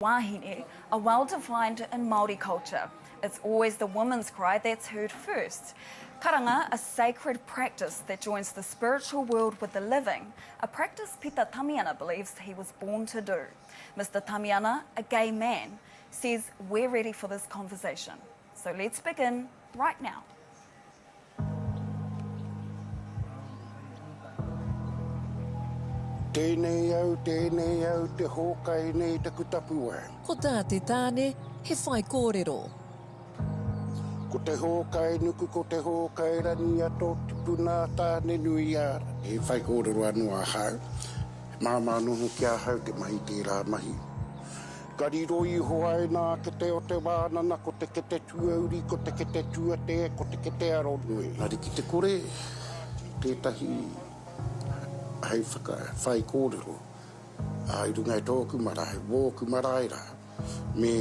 Wahine are well defined in Māori culture. It's always the woman's cry that's heard first. Karanga, a sacred practice that joins the spiritual world with the living, a practice Pita Tamiana believes he was born to do. Mr. Tamiana, a gay man, says we're ready for this conversation. So let's begin right now. Tēnei au, te hōkai nei te kutapua. Ko tā te tāne, he whai kōrero. Ko te hōkai nuku, ko te hōkai rani ato, tipu nā tāne nui ara. He whai kōrero anua hau. Māma noho kia hau te mahi tērā mahi. Kari roi hoai nā ke te o te wānana, ko te ke te tuauri, ko te ke te tuate, ko te ke te aro nui. Nari ki te kore, tētahi hei whai kōrero, i runga i tōku marae, wōku marae rā, me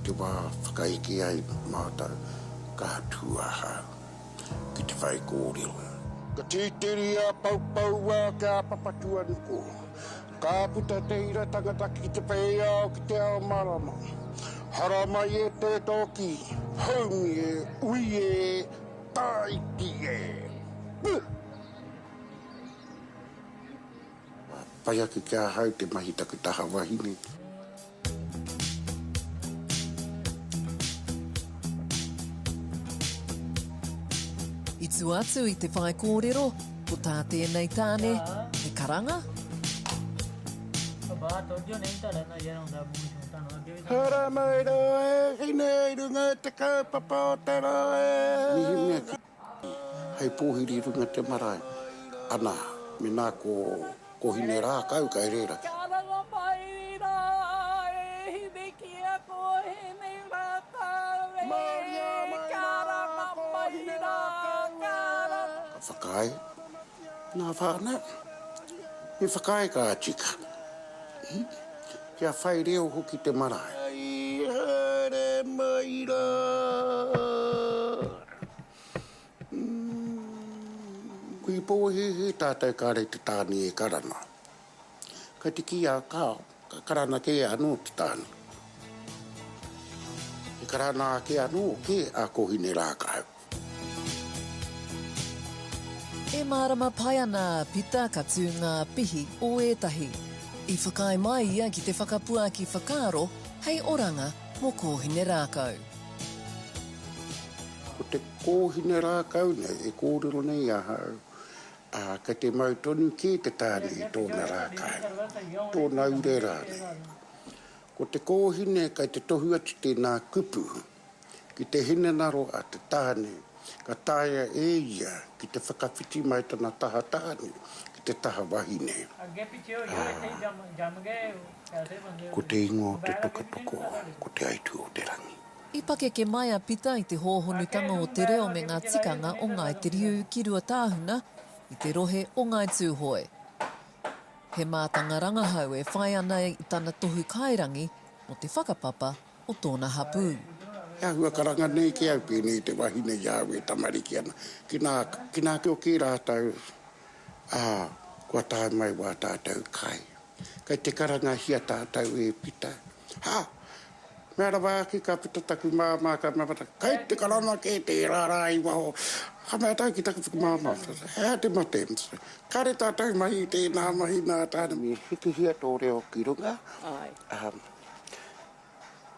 te wā whakaike ai mātau, ka hatua hau, ki te whai kōrero. Ka tēteri a paupau a ka papatua nuko, ka puta teira tangata ki te pei au ki te ao marama. Haramai e te toki, haumi e, ui e, taiti e. Pai aki kia hau te mahi taku taha wahine. I tu atu i te whai kōrero, ko tā tēnei tāne, he karanga. Hara mai roe, hinei runga te kaupapa o te roe. Hei pōhiri runga te marae. Ana, me nā kohinerākau kai reira. Karanga mai rā, e hideki a kohinerākau e. Karanga mai rā, karanga. Ka whakai, nā whāna, me whakai ka atika. Kia whai reo hoki te marae. Ai, hare mai rā. Kui pōhehe tātou kāre te tāne e karana. Ka te ki a kāo, ka karana ke anō te tāne. E karana ke anō ke a kohinerākau. E mārama pai ana pita ka tū ngā pihi o ētahi. I whakai mai ia ki te whakapua ki whakaaro, hei oranga mō kohinerākau. Ko te kohinerākau nei, e kōrero nei a hau. Ka te mautonu ki te tāne i tōna rākau, tōna ure rāne. Ko te kōhine kai te tohu atu tēnā kupu, ki te hinenaro a te tāne, ka tāia e ia ki te whakawhiti mai tana taha tāne, ki te taha wahine. Ko te ingo te tokatoko, ko te aitu o te rangi. I pake ke mai a pita i te hōhonutanga o te reo me ngā tikanga o ngai te riu ki rua tāhuna, i te rohe o ngai tūhoe. He mātanga rangahau e whai ana i tana tohu kairangi o te whakapapa o tōna hapū. Ia hua karanga nei ke au pēnei te wahine iau e tamariki ana. Ki nā ke o ki rātau, kua tāi mai wā tātou kai. Kai te karanga hia tātou e pita. Mea rawa ki ka pita taku māma ka mawata. Kai te karanga ke te rārai waho. Ha mea tau ki taku māma. Hea te mate. Kare tātou mahi tēnā mahi nā tāna mi. Hiki hia tō reo ki runga. Ai.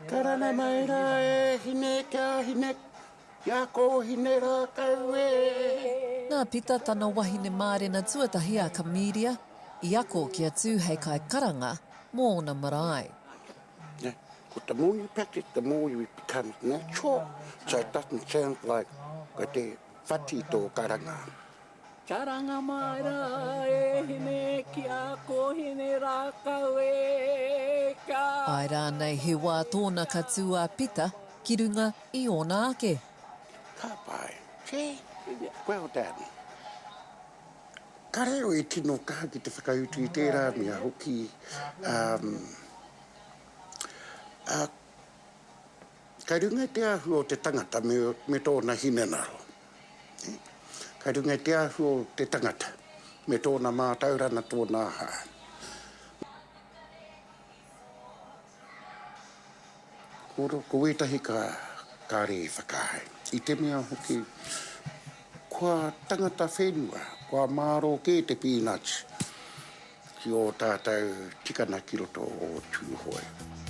Karana mai rā e hine kia hine. Ia kohinerākau e. Nā pita tana wahine mārena tuatahi a Kamiria, i ako kia tū hei kaikaranga mō na marae. The more you practice, the more you become natural. So it doesn't sound like te whati tō karanga. Karanga mai rā, e hine ki a kohinerākau e. Ai rānei he wā tōna ka tū a pita ki runga i ona ake. Ka pai. See? Well done. Ka reo e tino ka ki te whakautu i tērā mea hoki. Kai runga te ahu o te tangata me tōna hinenaro. Kai runga te ahu o te tangata me tōna mātaurana tōna haa. Ko wetahi ka re whakahe. I te mea hoki, kua tangata whenua, kua māro ke te peanuts, ki o tātou tikana ki roto o tūhoi.